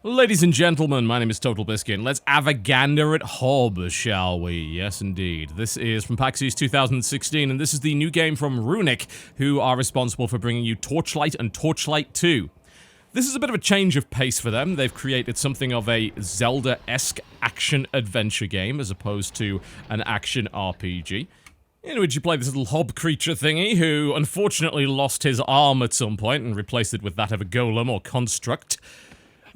Ladies and gentlemen, my name is TotalBiscuit, and let's have a gander at Hob, shall we? Yes, indeed. This is from PAX East 2016, and this is the new game from Runic, who are responsible for bringing you Torchlight and Torchlight 2. This is a bit of a change of pace for them. They've created something of a Zelda-esque action-adventure game, as opposed to an action RPG, in which you play this little hob creature thingy, who unfortunately lost his arm at some point and replaced it with that of a golem or construct.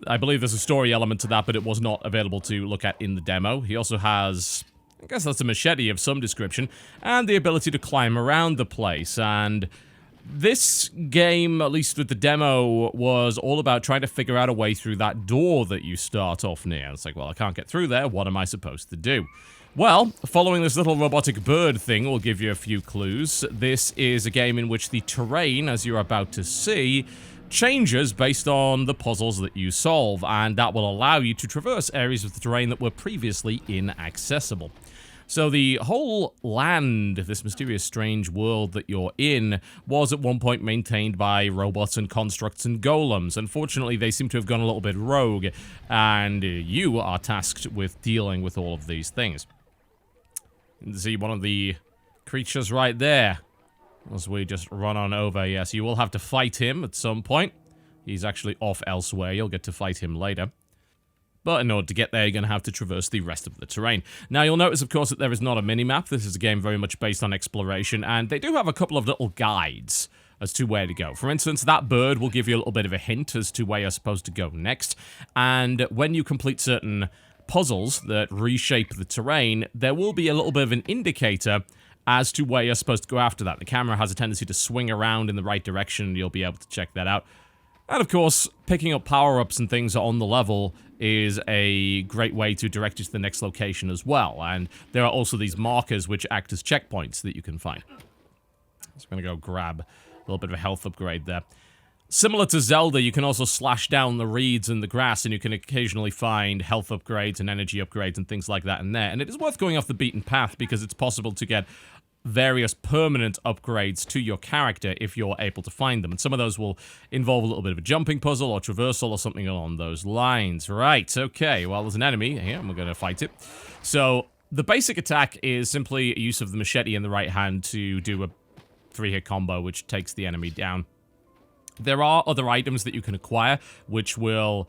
I believe there's a story element to that, but it was not available to look at in the demo. He also has, I guess that's a machete of some description, and the ability to climb around the place. And this game, at least with the demo, was all about trying to figure out a way through that door that you start off near. It's like, well, I can't get through there, what am I supposed to do? Well, following this little robotic bird thing will give you a few clues. This is a game in which the terrain, as you're about to see, changes based on the puzzles that you solve, and that will allow you to traverse areas of the terrain that were previously inaccessible. So the whole land, this mysterious strange world that you're in, was at one point maintained by robots and constructs and golems. Unfortunately, they seem to have gone a little bit rogue, and you are tasked with dealing with all of these things. You can see one of the creatures right there. As we just run on over, yes, you will have to fight him at some point. He's actually off elsewhere, you'll get to fight him later. But in order to get there, you're going to have to traverse the rest of the terrain. Now, you'll notice, of course, that there is not a minimap. This is a game very much based on exploration, and they do have a couple of little guides as to where to go. For instance, that bird will give you a little bit of a hint as to where you're supposed to go next, and when you complete certain puzzles that reshape the terrain, there will be a little bit of an indicator as to where you're supposed to go after that. The camera has a tendency to swing around in the right direction, and you'll be able to check that out. And of course, picking up power-ups and things on the level is a great way to direct you to the next location as well. And there are also these markers which act as checkpoints that you can find. So I'm going to go grab a little bit of a health upgrade there. Similar to Zelda, you can also slash down the reeds and the grass, and you can occasionally find health upgrades and energy upgrades and things like that in there. And it is worth going off the beaten path, because it's possible to get various permanent upgrades to your character if you're able to find them. And some of those will involve a little bit of a jumping puzzle or traversal or something along those lines. Right, okay, well, there's an enemy here, and we're going to fight it. So the basic attack is simply use of the machete in the right hand to do a 3-hit combo, which takes the enemy down. There are other items that you can acquire, which will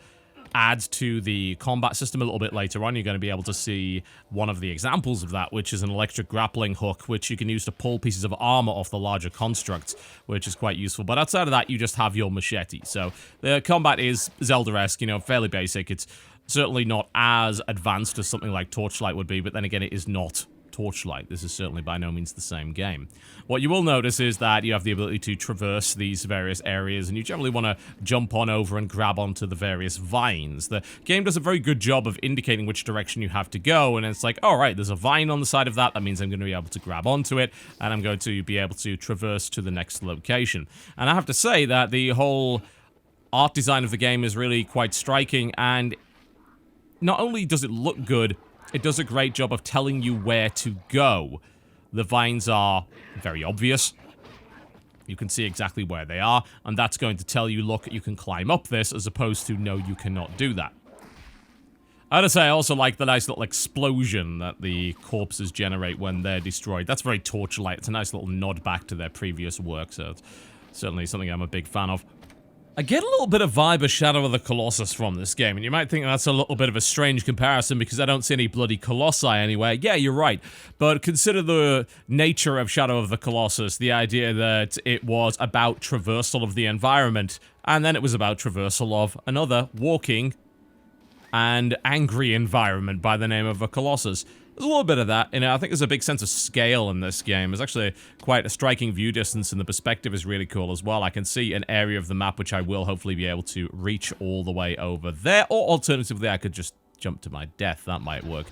add to the combat system a little bit later on. You're going to be able to see one of the examples of that, which is an electric grappling hook, which you can use to pull pieces of armor off the larger constructs, which is quite useful. But outside of that, you just have your machete. So the combat is Zelda-esque, you know, fairly basic. It's certainly not as advanced as something like Torchlight would be, but then again, it is not Torchlight. This is certainly by no means the same game. What you will notice is that you have the ability to traverse these various areas, and you generally want to jump on over and grab onto the various vines. The game does a very good job of indicating which direction you have to go, and it's like, all right, there's a vine on the side of that. That means I'm going to be able to grab onto it, and I'm going to be able to traverse to the next location. And I have to say that the whole art design of the game is really quite striking, and not only does it look good, it does a great job of telling you where to go. The vines are very obvious. You can see exactly where they are, and that's going to tell you, look, you can climb up this, as opposed to, no, you cannot do that. I gotta say, I also like the nice little explosion that the corpses generate when they're destroyed. That's very Torchlight. It's a nice little nod back to their previous work, so it's certainly something I'm a big fan of. I get a little bit of vibe of Shadow of the Colossus from this game, and you might think that's a little bit of a strange comparison because I don't see any bloody colossi anywhere. Yeah, you're right, but consider the nature of Shadow of the Colossus, the idea that it was about traversal of the environment, and then it was about traversal of another walking and angry environment by the name of a Colossus. There's a little bit of that, and I think there's a big sense of scale in this game. There's actually quite a striking view distance, and the perspective is really cool as well. I can see an area of the map which I will hopefully be able to reach all the way over there, or alternatively, I could just jump to my death. That might work.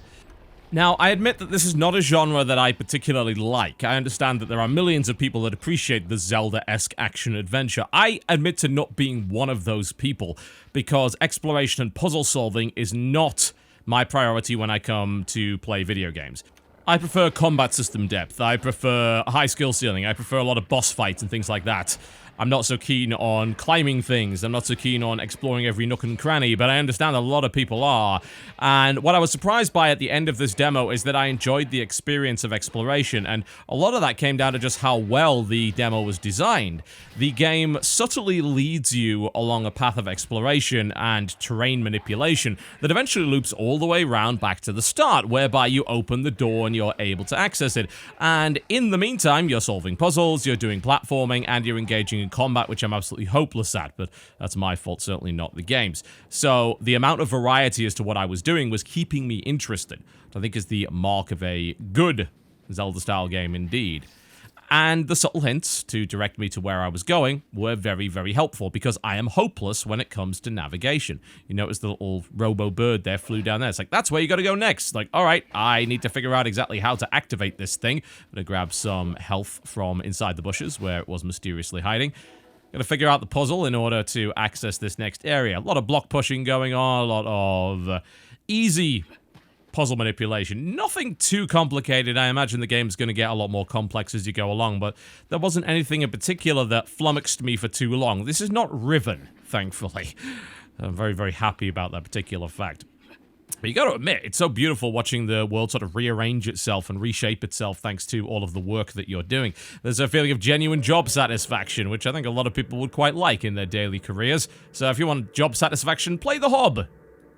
Now, I admit that this is not a genre that I particularly like. I understand that there are millions of people that appreciate the Zelda-esque action-adventure. I admit to not being one of those people, because exploration and puzzle solving is not my priority when I come to play video games. I prefer combat system depth, I prefer high skill ceiling, I prefer a lot of boss fights and things like that. I'm not so keen on climbing things. I'm not so keen on exploring every nook and cranny, but I understand a lot of people are. And what I was surprised by at the end of this demo is that I enjoyed the experience of exploration, and a lot of that came down to just how well the demo was designed. The game subtly leads you along a path of exploration and terrain manipulation that eventually loops all the way around back to the start, whereby you open the door and you're able to access it. And in the meantime, you're solving puzzles, you're doing platforming, and you're engaging in combat, which I'm absolutely hopeless at, but that's my fault, certainly not the game's. So the amount of variety as to what I was doing was keeping me interested, which I think is the mark of a good Zelda-style game indeed. And the subtle hints to direct me to where I was going were very, very helpful, because I am hopeless when it comes to navigation. You notice the little robo-bird there flew down there. It's like, that's where you gotta go next. Like, alright, I need to figure out exactly how to activate this thing. I'm gonna grab some health from inside the bushes where it was mysteriously hiding. Gotta figure out the puzzle in order to access this next area. A lot of block pushing going on, a lot of easy puzzle manipulation. Nothing too complicated. I imagine the game's going to get a lot more complex as you go along, but there wasn't anything in particular that flummoxed me for too long. This is not Riven, thankfully. I'm very, very happy about that particular fact. But you gotta admit, it's so beautiful watching the world sort of rearrange itself and reshape itself thanks to all of the work that you're doing. There's a feeling of genuine job satisfaction, which I think a lot of people would quite like in their daily careers. So if you want job satisfaction, play the hob.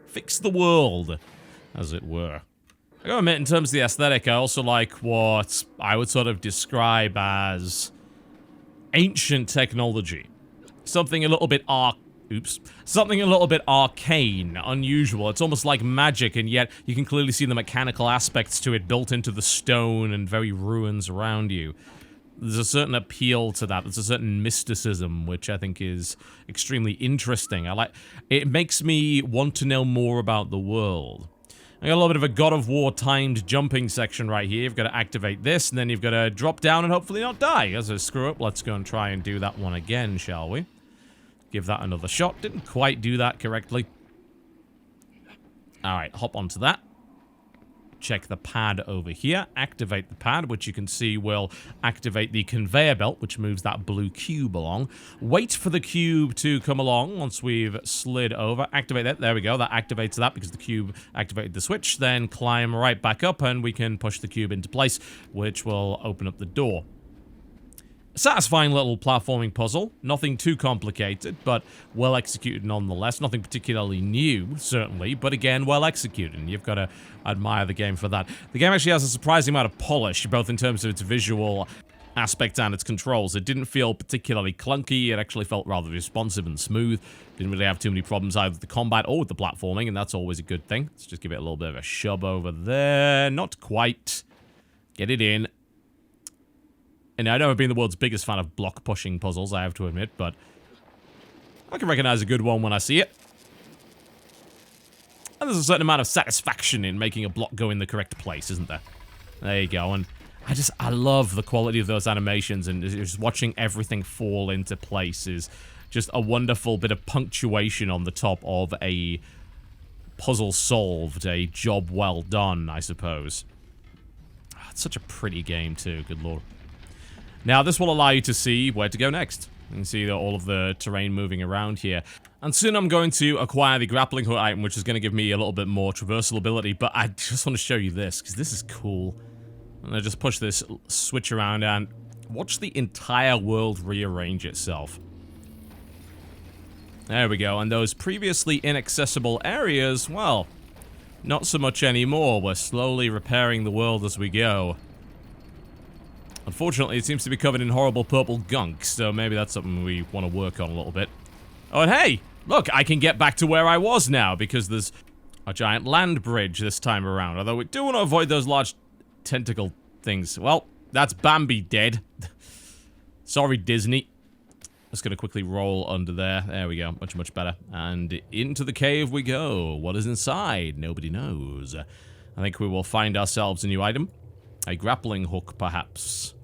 Fix the world, as it were. I gotta admit, in terms of the aesthetic, I also like what I would sort of describe as ancient technology. Something a little bit something a little bit arcane, unusual. It's almost like magic, and yet you can clearly see the mechanical aspects to it built into the stone and very ruins around you. There's a certain appeal to that. There's a certain mysticism, which I think is extremely interesting. It makes me want to know more about the world. I got a little bit of a God of War timed jumping section right here. You've got to activate this, and then you've got to drop down and hopefully not die. As a screw up, let's go and try and do that one again, shall we? Give that another shot. Didn't quite do that correctly. Alright, hop onto that. Check the pad over here. Activate the pad, which you can see will activate the conveyor belt, which moves that blue cube along. Wait for the cube to come along once we've slid over. Activate that. There we go. That activates that because the cube activated the switch. Then climb right back up, and we can push the cube into place, which will open up the door. Satisfying little platforming puzzle. Nothing too complicated, but well executed nonetheless. Nothing particularly new, certainly, but again, well executed, and you've got to admire the game for that. The game actually has a surprising amount of polish, both in terms of its visual aspects and its controls. It didn't feel particularly clunky. It actually felt rather responsive and smooth. Didn't really have too many problems either with the combat or with the platforming, and that's always a good thing. Let's just give it a little bit of a shove over there. Not quite. Get it in. And I've never been the world's biggest fan of block pushing puzzles, I have to admit, but I can recognize a good one when I see it. And there's a certain amount of satisfaction in making a block go in the correct place, isn't there? There you go, and I love the quality of those animations, and just watching everything fall into place is just a wonderful bit of punctuation on the top of a puzzle solved, a job well done, I suppose. It's such a pretty game too, good lord. Now, this will allow you to see where to go next. You can see all of the terrain moving around here. And soon I'm going to acquire the grappling hook item, which is going to give me a little bit more traversal ability, but I just want to show you this, because this is cool. And I just push this switch around and watch the entire world rearrange itself. There we go, and those previously inaccessible areas, well, not so much anymore. We're slowly repairing the world as we go. Unfortunately, it seems to be covered in horrible purple gunk, so maybe that's something we want to work on a little bit. Oh, and hey! Look, I can get back to where I was now, because there's a giant land bridge this time around. Although we do want to avoid those large tentacle things. Well, that's Bambi dead. Sorry, Disney. Just gonna quickly roll under there. There we go. Much, much better. And into the cave we go. What is inside? Nobody knows. I think we will find ourselves a new item. A grappling hook, perhaps.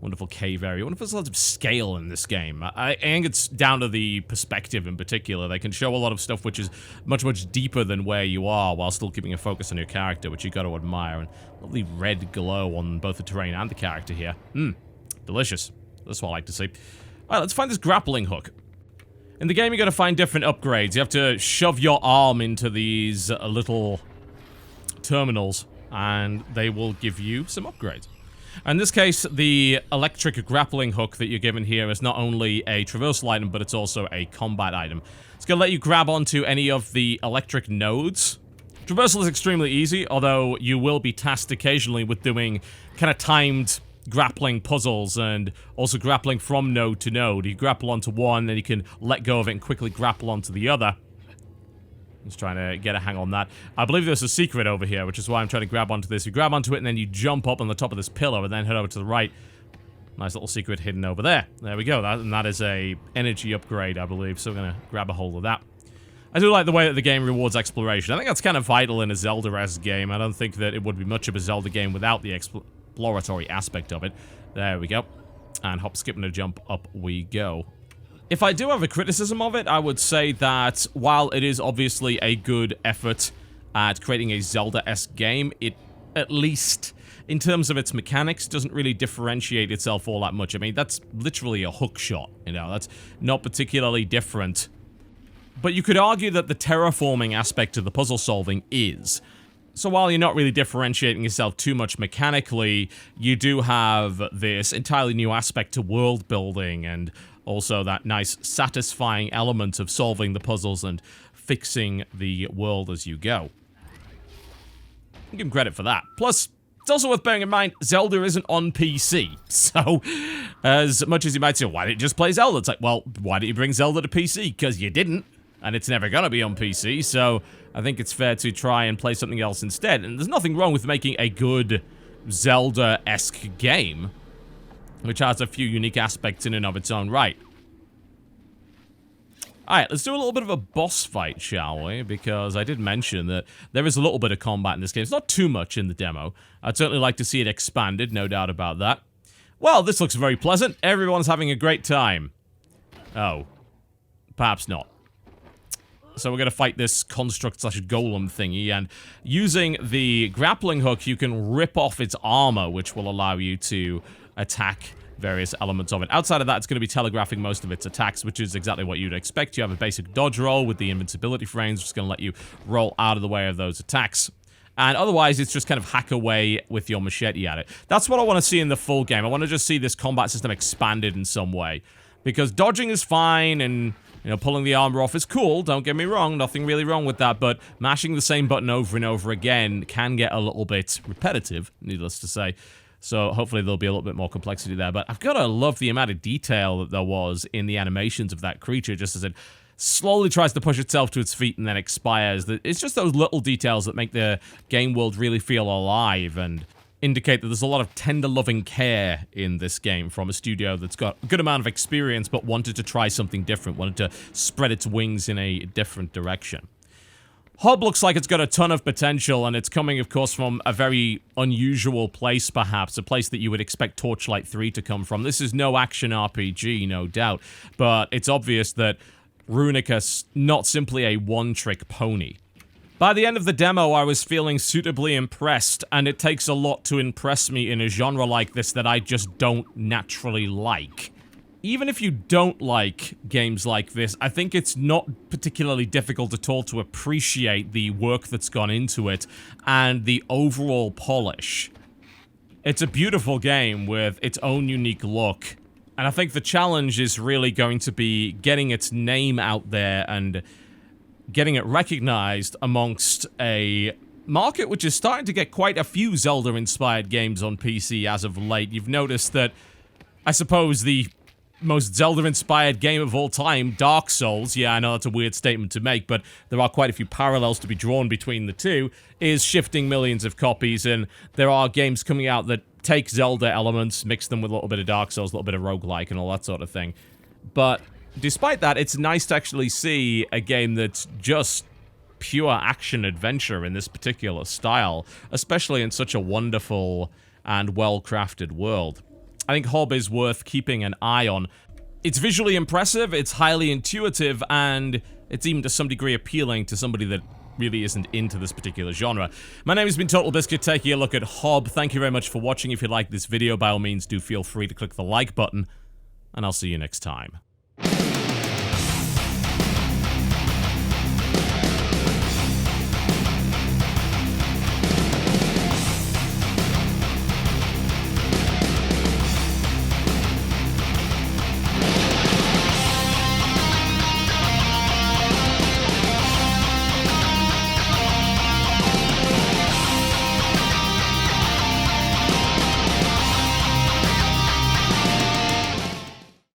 Wonderful cave area. I wonder if there's lots of scale in this game. I think it's down to the perspective in particular. They can show a lot of stuff which is much, much deeper than where you are while still keeping a focus on your character, which you got to admire. And lovely red glow on both the terrain and the character here. Delicious. That's what I like to see. Alright, let's find this grappling hook. In the game, you're going to find different upgrades. You have to shove your arm into these little terminals, and they will give you some upgrades. In this case, the electric grappling hook that you're given here is not only a traversal item, but it's also a combat item. It's going to let you grab onto any of the electric nodes. Traversal is extremely easy, although you will be tasked occasionally with doing kind of timed grappling puzzles and also grappling from node to node. You grapple onto one, then you can let go of it and quickly grapple onto the other. Just trying to get a hang on that. I believe there's a secret over here, which is why I'm trying to grab onto this. You grab onto it, and then you jump up on the top of this pillar, and then head over to the right. Nice little secret hidden over there. There we go. And that is a energy upgrade, I believe, so we're going to grab a hold of that. I do like the way that the game rewards exploration. I think that's kind of vital in a Zelda-esque game. I don't think that it would be much of a Zelda game without the exploratory aspect of it. There we go. And hop, skip, and a jump, up we go. If I do have a criticism of it, I would say that while it is obviously a good effort at creating a Zelda-esque game, it, at least in terms of its mechanics, doesn't really differentiate itself all that much. I mean, that's literally a hook shot, you know, that's not particularly different. But you could argue that the terraforming aspect of the puzzle solving is. So while you're not really differentiating yourself too much mechanically, you do have this entirely new aspect to world building and also that nice satisfying element of solving the puzzles and fixing the world as you go. Give him credit for that. Plus, it's also worth bearing in mind, Zelda isn't on PC. So, as much as you might say, why didn't you just play Zelda? It's like, well, why didn't you bring Zelda to PC? Because you didn't. And it's never gonna be on PC, so I think it's fair to try and play something else instead. And there's nothing wrong with making a good Zelda-esque game, which has a few unique aspects in and of its own right. Alright, let's do a little bit of a boss fight, shall we? Because I did mention that there is a little bit of combat in this game. It's not too much in the demo. I'd certainly like to see it expanded, no doubt about that. Well, this looks very pleasant. Everyone's having a great time. Oh. Perhaps not. So we're going to fight this construct/golem thingy, and using the grappling hook, you can rip off its armor, which will allow you to attack various elements of it. Outside of that, it's going to be telegraphing most of its attacks, which is exactly what you'd expect. You have a basic dodge roll with the invincibility frames, which is going to let you roll out of the way of those attacks. And otherwise, it's just kind of hack away with your machete at it. That's what I want to see in the full game. I want to just see this combat system expanded in some way. Because dodging is fine, and you know, pulling the armor off is cool, don't get me wrong, nothing really wrong with that, but mashing the same button over and over again can get a little bit repetitive, needless to say. So hopefully there'll be a little bit more complexity there, but I've got to love the amount of detail that there was in the animations of that creature, just as it slowly tries to push itself to its feet and then expires. It's just those little details that make the game world really feel alive and indicate that there's a lot of tender loving care in this game from a studio that's got a good amount of experience but wanted to try something different, wanted to spread its wings in a different direction. Hob looks like it's got a ton of potential, and it's coming, of course, from a very unusual place, perhaps, a place that you would expect Torchlight 3 to come from. This is no action RPG, no doubt, but it's obvious that Runic is not simply a one-trick pony. By the end of the demo, I was feeling suitably impressed, and it takes a lot to impress me in a genre like this that I just don't naturally like. Even if you don't like games like this, I think it's not particularly difficult at all to appreciate the work that's gone into it and the overall polish. It's a beautiful game with its own unique look, and I think the challenge is really going to be getting its name out there and getting it recognized amongst a market which is starting to get quite a few Zelda-inspired games on PC as of late. You've noticed that, I suppose, the most Zelda-inspired game of all time, Dark Souls, yeah, I know that's a weird statement to make, but there are quite a few parallels to be drawn between the two, is shifting millions of copies, and there are games coming out that take Zelda elements, mix them with a little bit of Dark Souls, a little bit of roguelike, and all that sort of thing. But despite that, it's nice to actually see a game that's just pure action-adventure in this particular style, especially in such a wonderful and well-crafted world. I think Hob is worth keeping an eye on. It's visually impressive, it's highly intuitive, and it's even to some degree appealing to somebody that really isn't into this particular genre. My name has been TotalBiscuit, taking a look at Hob. Thank you very much for watching. If you like this video, by all means, do feel free to click the like button. and I'll see you next time.